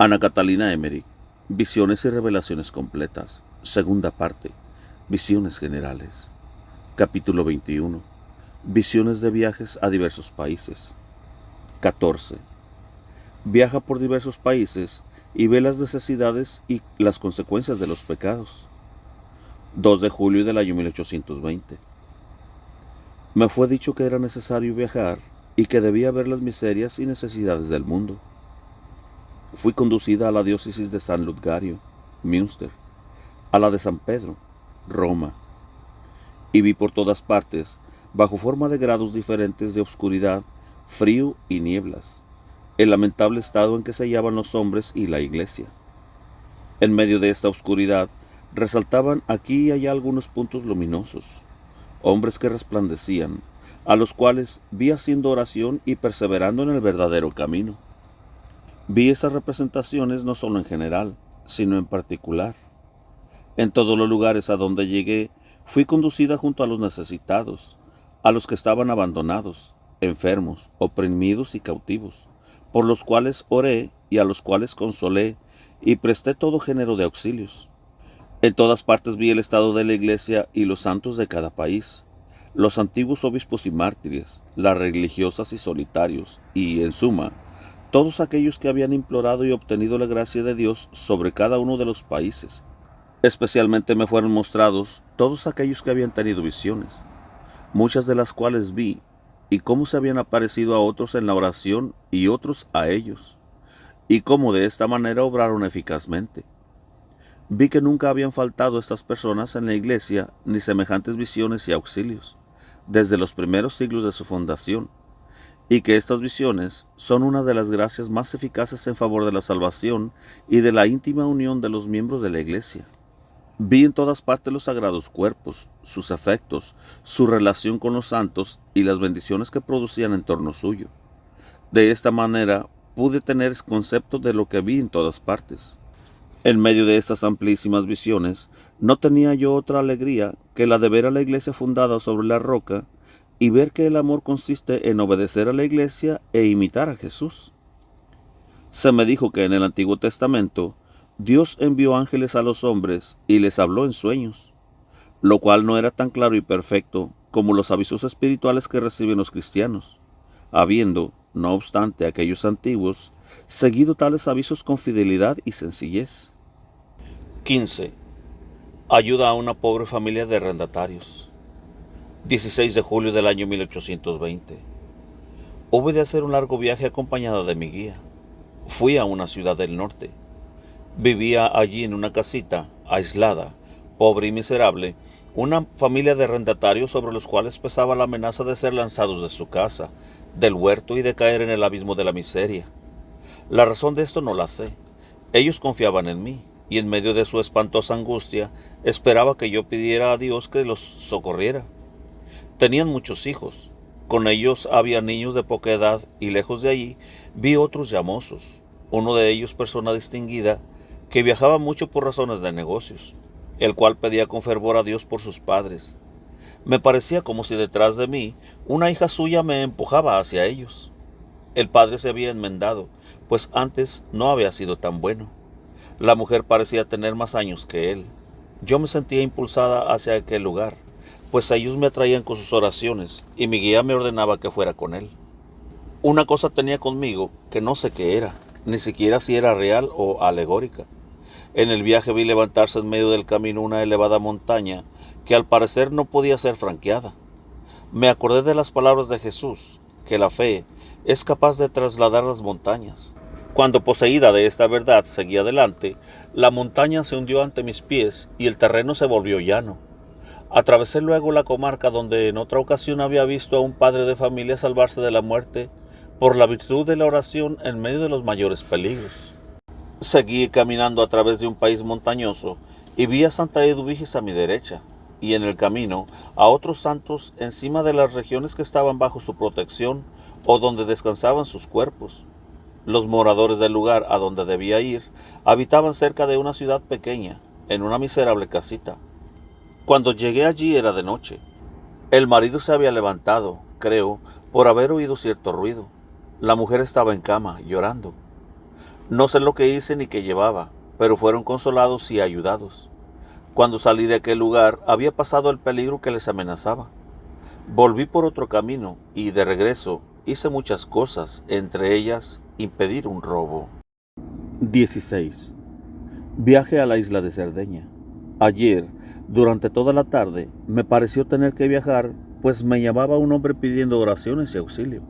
Ana Catalina Emery, Visiones y Revelaciones Completas, segunda parte, Visiones Generales, capítulo 21, Visiones de viajes a diversos países. 14. Viaja por diversos países y ve las necesidades y las consecuencias de los pecados. 2 de julio del año 1820. Me fue dicho que era necesario viajar y que debía ver las miserias y necesidades del mundo. Fui conducida a la diócesis de San Ludgario, Münster, a la de San Pedro, Roma, y vi por todas partes, bajo forma de grados diferentes de obscuridad, frío y nieblas, el lamentable estado en que se hallaban los hombres y la iglesia. En medio de esta oscuridad resaltaban aquí y allá algunos puntos luminosos, hombres que resplandecían, a los cuales vi haciendo oración y perseverando en el verdadero camino. Vi esas representaciones no solo en general, sino en particular. En todos los lugares a donde llegué, fui conducida junto a los necesitados, a los que estaban abandonados, enfermos, oprimidos y cautivos, por los cuales oré y a los cuales consolé y presté todo género de auxilios. En todas partes vi el estado de la iglesia y los santos de cada país, los antiguos obispos y mártires, las religiosas y solitarios, y, en suma, todos aquellos que habían implorado y obtenido la gracia de Dios sobre cada uno de los países. Especialmente me fueron mostrados todos aquellos que habían tenido visiones, muchas de las cuales vi, y cómo se habían aparecido a otros en la oración y otros a ellos, y cómo de esta manera obraron eficazmente. Vi que nunca habían faltado estas personas en la iglesia ni semejantes visiones y auxilios, desde los primeros siglos de su fundación, y que estas visiones son una de las gracias más eficaces en favor de la salvación y de la íntima unión de los miembros de la iglesia. Vi en todas partes los sagrados cuerpos, sus efectos, su relación con los santos y las bendiciones que producían en torno suyo. De esta manera pude tener concepto de lo que vi en todas partes. En medio de estas amplísimas visiones, no tenía yo otra alegría que la de ver a la iglesia fundada sobre la roca y ver que el amor consiste en obedecer a la iglesia e imitar a Jesús. Se me dijo que en el Antiguo Testamento Dios envió ángeles a los hombres y les habló en sueños, lo cual no era tan claro y perfecto como los avisos espirituales que reciben los cristianos, habiendo, no obstante, aquellos antiguos seguido tales avisos con fidelidad y sencillez. 15. Ayuda a una pobre familia de arrendatarios. 16 de julio del año 1820. Hube de hacer un largo viaje acompañada de mi guía. Fui a una ciudad del norte. Vivía allí en una casita, aislada, pobre y miserable, una familia de arrendatarios sobre los cuales pesaba la amenaza de ser lanzados de su casa, del huerto y de caer en el abismo de la miseria. La razón de esto no la sé. Ellos confiaban en mí, y en medio de su espantosa angustia, esperaba que yo pidiera a Dios que los socorriera. Tenían muchos hijos. Con ellos había niños de poca edad, y lejos de allí vi otros llamosos, uno de ellos persona distinguida, que viajaba mucho por razones de negocios, el cual pedía con fervor a Dios por sus padres. Me parecía como si detrás de mí una hija suya me empujaba hacia ellos. El padre se había enmendado, pues antes no había sido tan bueno. La mujer parecía tener más años que él. Yo me sentía impulsada hacia aquel lugar, pues ellos me atraían con sus oraciones, y mi guía me ordenaba que fuera con él. Una cosa tenía conmigo que no sé qué era, ni siquiera si era real o alegórica. En el viaje vi levantarse en medio del camino una elevada montaña que al parecer no podía ser franqueada. Me acordé de las palabras de Jesús, que la fe es capaz de trasladar las montañas. Cuando poseída de esta verdad seguí adelante, la montaña se hundió ante mis pies y el terreno se volvió llano. Atravesé luego la comarca donde en otra ocasión había visto a un padre de familia salvarse de la muerte por la virtud de la oración en medio de los mayores peligros. Seguí caminando a través de un país montañoso y vi a Santa Eduvigis a mi derecha, y en el camino a otros santos encima de las regiones que estaban bajo su protección o donde descansaban sus cuerpos. Los moradores del lugar a donde debía ir habitaban cerca de una ciudad pequeña, en una miserable casita. Cuando llegué allí era de noche. El marido se había levantado, creo, por haber oído cierto ruido. La mujer estaba en cama, llorando. No sé lo que hice ni qué llevaba, pero fueron consolados y ayudados. Cuando salí de aquel lugar había pasado el peligro que les amenazaba. Volví por otro camino y de regreso hice muchas cosas, entre ellas impedir un robo. 16. Viaje a la isla de Cerdeña. Ayer, durante toda la tarde, me pareció tener que viajar, pues me llamaba un hombre pidiendo oraciones y auxilio.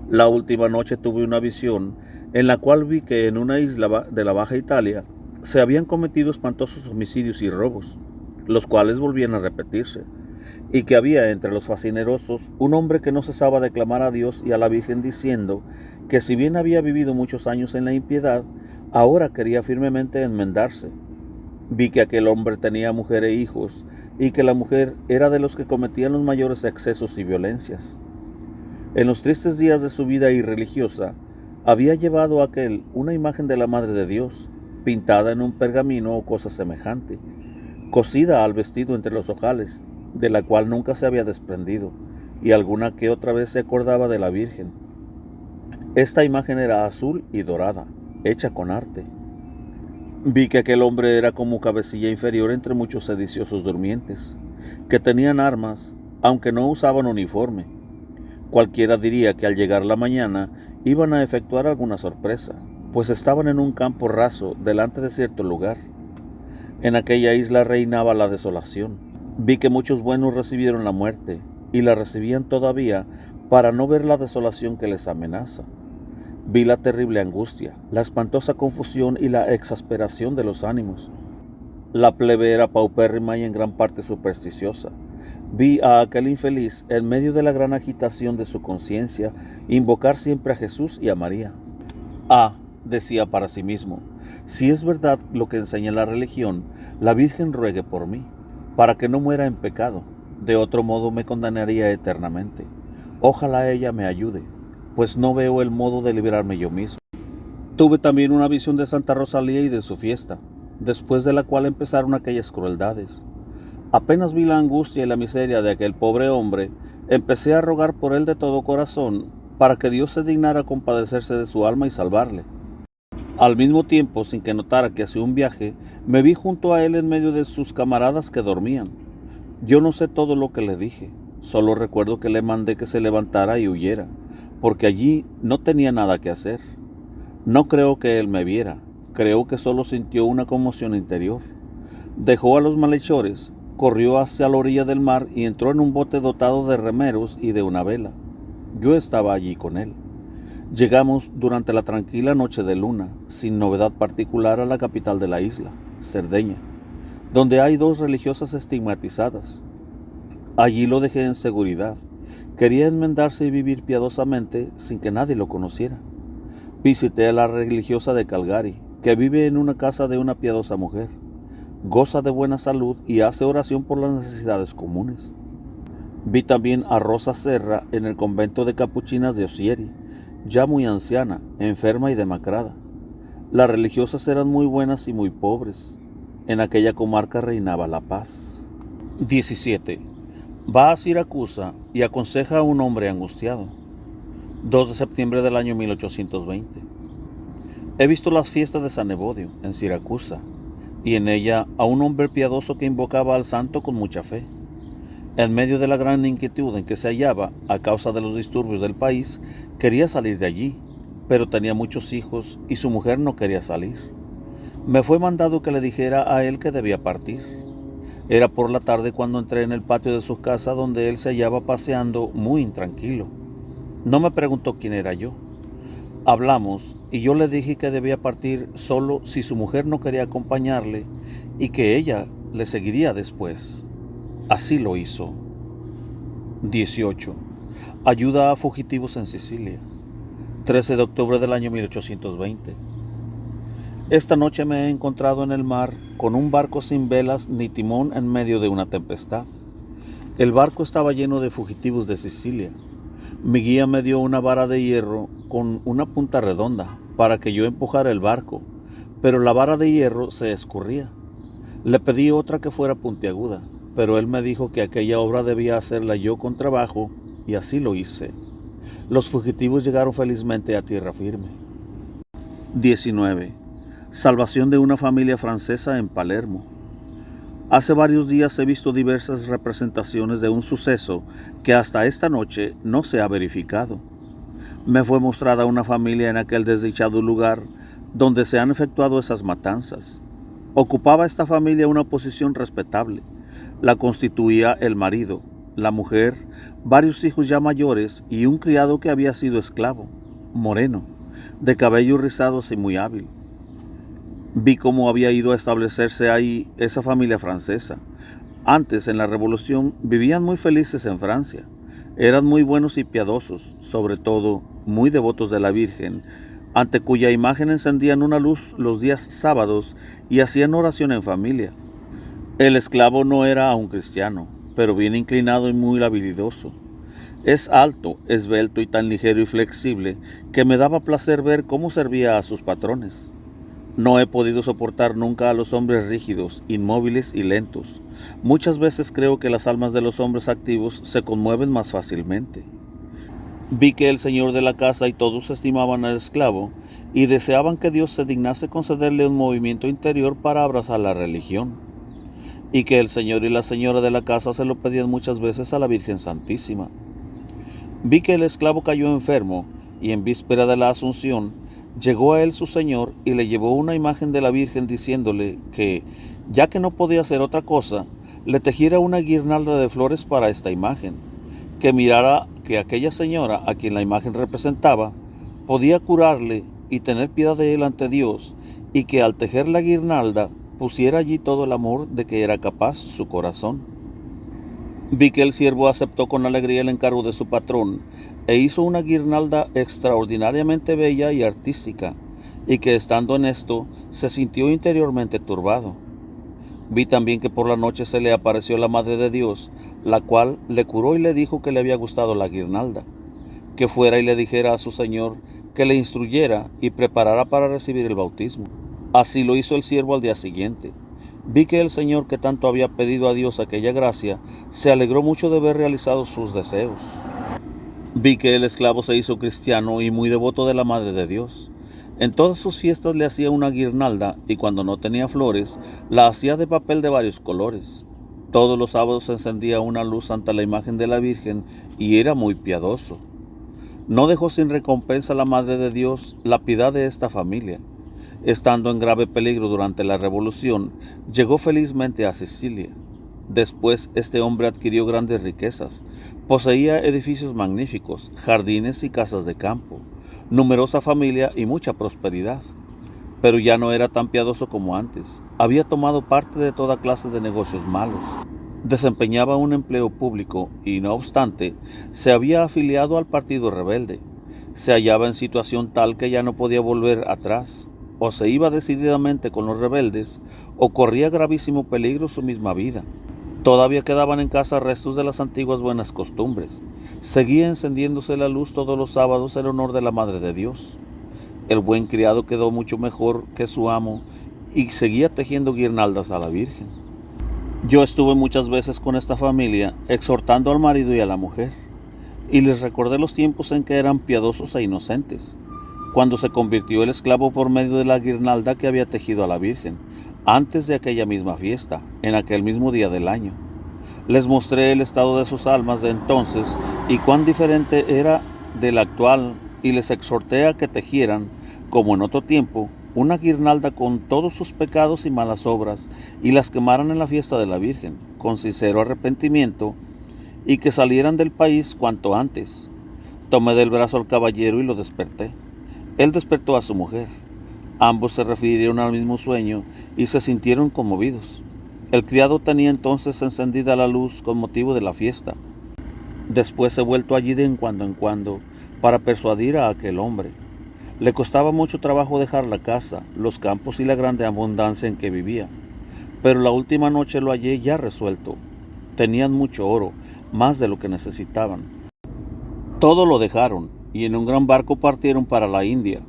La última noche tuve una visión en la cual vi que en una isla de la Baja Italia se habían cometido espantosos homicidios y robos, los cuales volvían a repetirse, y que había entre los fascinerosos un hombre que no cesaba de clamar a Dios y a la Virgen diciendo que si bien había vivido muchos años en la impiedad, ahora quería firmemente enmendarse. Vi que aquel hombre tenía mujer e hijos, y que la mujer era de los que cometían los mayores excesos y violencias. En los tristes días de su vida irreligiosa, había llevado aquel una imagen de la Madre de Dios, pintada en un pergamino o cosa semejante, cosida al vestido entre los ojales, de la cual nunca se había desprendido, y alguna que otra vez se acordaba de la Virgen. Esta imagen era azul y dorada, hecha con arte. Vi que aquel hombre era como cabecilla inferior entre muchos sediciosos durmientes, que tenían armas, aunque no usaban uniforme. Cualquiera diría que al llegar la mañana iban a efectuar alguna sorpresa, pues estaban en un campo raso delante de cierto lugar. En aquella isla reinaba la desolación. Vi que muchos buenos recibieron la muerte, y la recibían todavía para no ver la desolación que les amenaza. Vi la terrible angustia, la espantosa confusión y la exasperación de los ánimos. La plebe era paupérrima y en gran parte supersticiosa. Vi a aquel infeliz, en medio de la gran agitación de su conciencia, invocar siempre a Jesús y a María. Decía para sí mismo, si es verdad lo que enseña la religión, la Virgen ruegue por mí, para que no muera en pecado, de otro modo me condenaría eternamente. Ojalá ella me ayude, pues no veo el modo de librarme yo mismo. Tuve también una visión de Santa Rosalía y de su fiesta, después de la cual empezaron aquellas crueldades. Apenas vi la angustia y la miseria de aquel pobre hombre, empecé a rogar por él de todo corazón, para que Dios se dignara compadecerse de su alma y salvarle. Al mismo tiempo, sin que notara que hacía un viaje, me vi junto a él en medio de sus camaradas que dormían. Yo no sé todo lo que le dije, solo recuerdo que le mandé que se levantara y huyera, porque allí no tenía nada que hacer. No creo que él me viera, creo que solo sintió una conmoción interior. Dejó a los malhechores, corrió hacia la orilla del mar y entró en un bote dotado de remeros y de una vela. Yo estaba allí con él. Llegamos durante la tranquila noche de luna, sin novedad particular, a la capital de la isla, Cerdeña, donde hay dos religiosas estigmatizadas. Allí lo dejé en seguridad. Quería enmendarse y vivir piadosamente sin que nadie lo conociera. Visité a la religiosa de Calgary, que vive en una casa de una piadosa mujer. Goza de buena salud y hace oración por las necesidades comunes. Vi también a Rosa Serra en el convento de capuchinas de Osieri, ya muy anciana, enferma y demacrada. Las religiosas eran muy buenas y muy pobres. En aquella comarca reinaba la paz. 17. Va a Siracusa y aconseja a un hombre angustiado. 2 de septiembre del año 1820. He visto las fiestas de San Evodio en Siracusa, y en ella a un hombre piadoso que invocaba al santo con mucha fe. En medio de la gran inquietud en que se hallaba a causa de los disturbios del país, quería salir de allí, pero tenía muchos hijos y su mujer no quería salir. Me fue mandado que le dijera a él que debía partir. Era por la tarde cuando entré en el patio de su casa, donde él se hallaba paseando muy intranquilo. No me preguntó quién era yo. Hablamos y yo le dije que debía partir solo si su mujer no quería acompañarle y que ella le seguiría después. Así lo hizo. 18. Ayuda a fugitivos en Sicilia. 13 de octubre del año 1820. Esta noche me he encontrado en el mar con un barco sin velas ni timón en medio de una tempestad. El barco estaba lleno de fugitivos de Sicilia. Mi guía me dio una vara de hierro con una punta redonda para que yo empujara el barco, pero la vara de hierro se escurría. Le pedí otra que fuera puntiaguda, pero él me dijo que aquella obra debía hacerla yo con trabajo, y así lo hice. Los fugitivos llegaron felizmente a tierra firme. 19. Salvación de una familia francesa en Palermo. Hace varios días he visto diversas representaciones de un suceso que hasta esta noche no se ha verificado. Me fue mostrada una familia en aquel desdichado lugar donde se han efectuado esas matanzas. Ocupaba esta familia una posición respetable. La constituía el marido, la mujer, varios hijos ya mayores y un criado que había sido esclavo, moreno, de cabellos rizados y muy hábil. Vi cómo había ido a establecerse ahí esa familia francesa. Antes, en la Revolución, vivían muy felices en Francia. Eran muy buenos y piadosos, sobre todo muy devotos de la Virgen, ante cuya imagen encendían una luz los días sábados y hacían oración en familia. El esclavo no era aún cristiano, pero bien inclinado y muy habilidoso. Es alto, esbelto y tan ligero y flexible que me daba placer ver cómo servía a sus patrones. No he podido soportar nunca a los hombres rígidos, inmóviles y lentos. Muchas veces creo que las almas de los hombres activos se conmueven más fácilmente. Vi que el señor de la casa y todos estimaban al esclavo y deseaban que Dios se dignase concederle un movimiento interior para abrazar la religión, y que el señor y la señora de la casa se lo pedían muchas veces a la Virgen Santísima. Vi que el esclavo cayó enfermo y en víspera de la Asunción llegó a él su señor y le llevó una imagen de la Virgen diciéndole que, ya que no podía hacer otra cosa, le tejiera una guirnalda de flores para esta imagen, que mirara que aquella señora, a quien la imagen representaba, podía curarle y tener piedad de él ante Dios, y que al tejer la guirnalda pusiera allí todo el amor de que era capaz su corazón. Vi que el siervo aceptó con alegría el encargo de su patrón e hizo una guirnalda extraordinariamente bella y artística, y que estando en esto se sintió interiormente turbado. Vi también que por la noche se le apareció la Madre de Dios, la cual le curó y le dijo que le había gustado la guirnalda, que fuera y le dijera a su señor que le instruyera y preparara para recibir el bautismo. Así lo hizo el siervo al día siguiente. Vi que el señor, que tanto había pedido a Dios aquella gracia, se alegró mucho de ver realizados sus deseos. Vi que el esclavo se hizo cristiano y muy devoto de la Madre de Dios. En todas sus fiestas le hacía una guirnalda y cuando no tenía flores, la hacía de papel de varios colores. Todos los sábados encendía una luz ante la imagen de la Virgen y era muy piadoso. No dejó sin recompensa la Madre de Dios la piedad de esta familia. Estando en grave peligro durante la Revolución, llegó felizmente a Sicilia. Después este hombre adquirió grandes riquezas, poseía edificios magníficos, jardines y casas de campo, numerosa familia y mucha prosperidad. Pero ya no era tan piadoso como antes, había tomado parte de toda clase de negocios malos. Desempeñaba un empleo público y, no obstante, se había afiliado al partido rebelde. Se hallaba en situación tal que ya no podía volver atrás. O se iba decididamente con los rebeldes, o corría gravísimo peligro su misma vida. Todavía quedaban en casa restos de las antiguas buenas costumbres. Seguía encendiéndose la luz todos los sábados en honor de la Madre de Dios. El buen criado quedó mucho mejor que su amo y seguía tejiendo guirnaldas a la Virgen. Yo estuve muchas veces con esta familia, exhortando al marido y a la mujer, y les recordé los tiempos en que eran piadosos e inocentes, cuando se convirtió el esclavo por medio de la guirnalda que había tejido a la Virgen, antes de aquella misma fiesta, en aquel mismo día del año. Les mostré el estado de sus almas de entonces y cuán diferente era del actual, y les exhorté a que tejieran, como en otro tiempo, una guirnalda con todos sus pecados y malas obras, y las quemaran en la fiesta de la Virgen, con sincero arrepentimiento, y que salieran del país cuanto antes. Tomé del brazo al caballero y lo desperté. Él despertó a su mujer. Ambos se refirieron al mismo sueño y se sintieron conmovidos. El criado tenía entonces encendida la luz con motivo de la fiesta. Después he vuelto allí de en cuando para persuadir a aquel hombre. Le costaba mucho trabajo dejar la casa, los campos y la grande abundancia en que vivía. Pero la última noche lo hallé ya resuelto. Tenían mucho oro, más de lo que necesitaban. Todo lo dejaron y en un gran barco partieron para la India,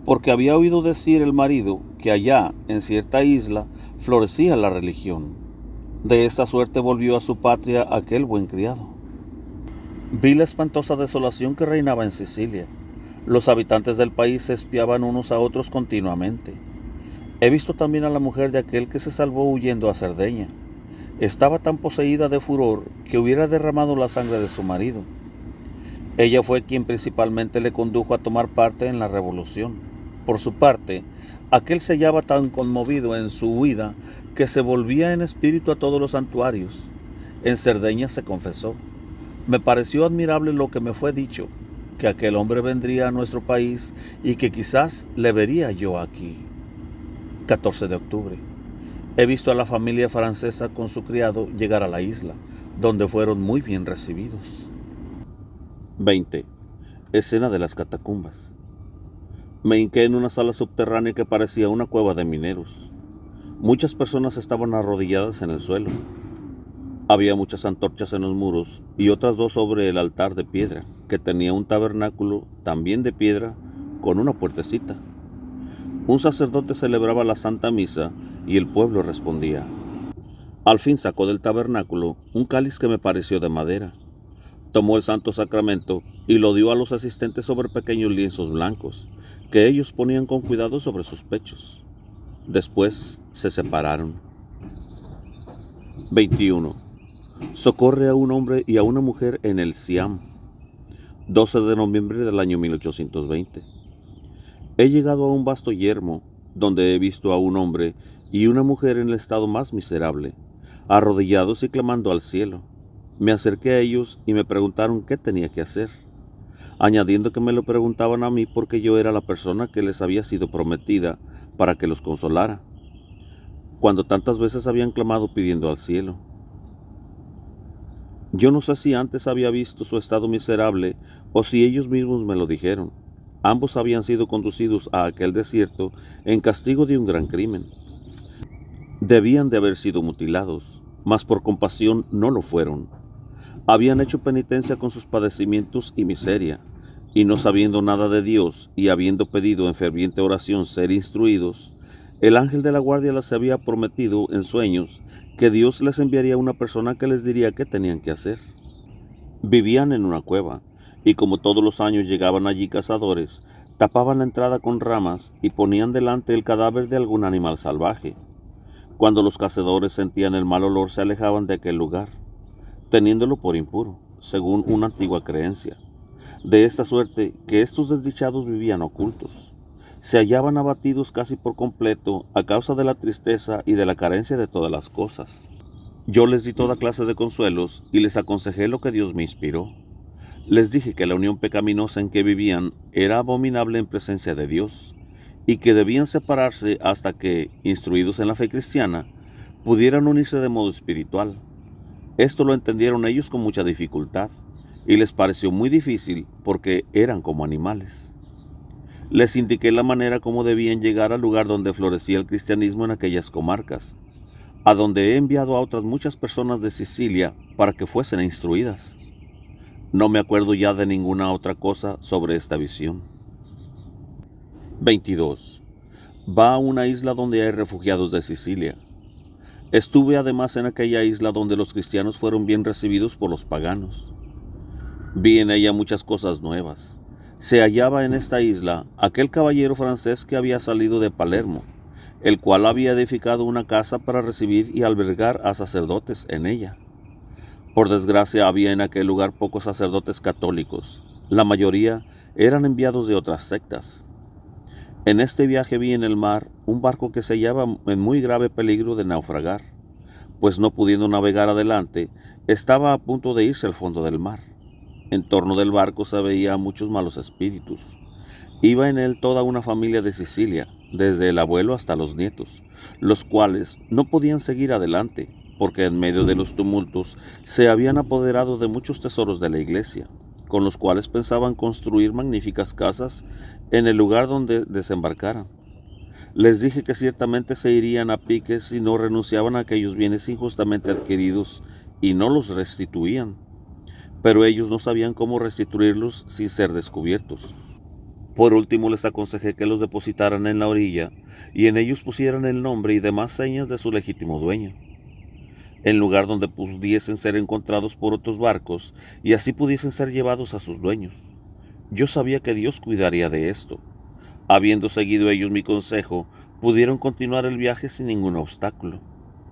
porque había oído decir el marido que allá, en cierta isla, florecía la religión. De esta suerte volvió a su patria aquel buen criado. Vi la espantosa desolación que reinaba en Sicilia. Los habitantes del país se espiaban unos a otros continuamente. He visto también a la mujer de aquel que se salvó huyendo a Cerdeña. Estaba tan poseída de furor que hubiera derramado la sangre de su marido. Ella fue quien principalmente le condujo a tomar parte en la revolución. Por su parte, aquel se hallaba tan conmovido en su huida que se volvía en espíritu a todos los santuarios. En Cerdeña se confesó: me pareció admirable lo que me fue dicho, que aquel hombre vendría a nuestro país y que quizás le vería yo aquí. 14 de octubre. He visto a la familia francesa con su criado llegar a la isla, donde fueron muy bien recibidos. 20. Escena de las catacumbas. Me hinqué en una sala subterránea que parecía una cueva de mineros. Muchas personas estaban arrodilladas en el suelo. Había muchas antorchas en los muros y otras dos sobre el altar de piedra, que tenía un tabernáculo también de piedra con una puertecita. Un sacerdote celebraba la Santa Misa y el pueblo respondía. Al fin sacó del tabernáculo un cáliz que me pareció de madera. Tomó el santo sacramento y lo dio a los asistentes sobre pequeños lienzos blancos, que ellos ponían con cuidado sobre sus pechos. Después se separaron. 21. Socorre a un hombre y a una mujer en el Siam. 12 de noviembre del año 1820. He llegado a un vasto yermo, donde he visto a un hombre y una mujer en el estado más miserable, arrodillados y clamando al cielo. Me acerqué a ellos y me preguntaron qué tenía que hacer, añadiendo que me lo preguntaban a mí porque yo era la persona que les había sido prometida para que los consolara, cuando tantas veces habían clamado pidiendo al cielo. Yo no sé si antes había visto su estado miserable o si ellos mismos me lo dijeron. Ambos habían sido conducidos a aquel desierto en castigo de un gran crimen. Debían de haber sido mutilados, mas por compasión no lo fueron. Habían hecho penitencia con sus padecimientos y miseria, y no sabiendo nada de Dios y habiendo pedido en ferviente oración ser instruidos, el ángel de la guardia les había prometido en sueños que Dios les enviaría una persona que les diría qué tenían que hacer. Vivían en una cueva, y como todos los años llegaban allí cazadores, tapaban la entrada con ramas y ponían delante el cadáver de algún animal salvaje. Cuando los cazadores sentían el mal olor, se alejaban de aquel lugar, teniéndolo por impuro, según una antigua creencia. De esta suerte que estos desdichados vivían ocultos. Se hallaban abatidos casi por completo a causa de la tristeza y de la carencia de todas las cosas. Yo les di toda clase de consuelos y les aconsejé lo que Dios me inspiró. Les dije que la unión pecaminosa en que vivían era abominable en presencia de Dios, y que debían separarse hasta que, instruidos en la fe cristiana, pudieran unirse de modo espiritual. Esto lo entendieron ellos con mucha dificultad, y les pareció muy difícil porque eran como animales. Les indiqué la manera como debían llegar al lugar donde florecía el cristianismo en aquellas comarcas, a donde he enviado a otras muchas personas de Sicilia para que fuesen instruidas. No me acuerdo ya de ninguna otra cosa sobre esta visión. 22. Va a una isla donde hay refugiados de Sicilia. Estuve además en aquella isla donde los cristianos fueron bien recibidos por los paganos. Vi en ella muchas cosas nuevas. Se hallaba en esta isla aquel caballero francés que había salido de Palermo, el cual había edificado una casa para recibir y albergar a sacerdotes en ella. Por desgracia había en aquel lugar pocos sacerdotes católicos. La mayoría eran enviados de otras sectas. En este viaje vi en el mar un barco que se hallaba en muy grave peligro de naufragar, pues no pudiendo navegar adelante, estaba a punto de irse al fondo del mar. En torno del barco se veía muchos malos espíritus. Iba en él toda una familia de Sicilia, desde el abuelo hasta los nietos, los cuales no podían seguir adelante, porque en medio de los tumultos se habían apoderado de muchos tesoros de la iglesia, con los cuales pensaban construir magníficas casas en el lugar donde desembarcaran. Les dije que ciertamente se irían a pique si no renunciaban a aquellos bienes injustamente adquiridos y no los restituían, pero ellos no sabían cómo restituirlos sin ser descubiertos. Por último les aconsejé que los depositaran en la orilla y en ellos pusieran el nombre y demás señas de su legítimo dueño, en lugar donde pudiesen ser encontrados por otros barcos y así pudiesen ser llevados a sus dueños. Yo sabía que Dios cuidaría de esto. Habiendo seguido ellos mi consejo, pudieron continuar el viaje sin ningún obstáculo.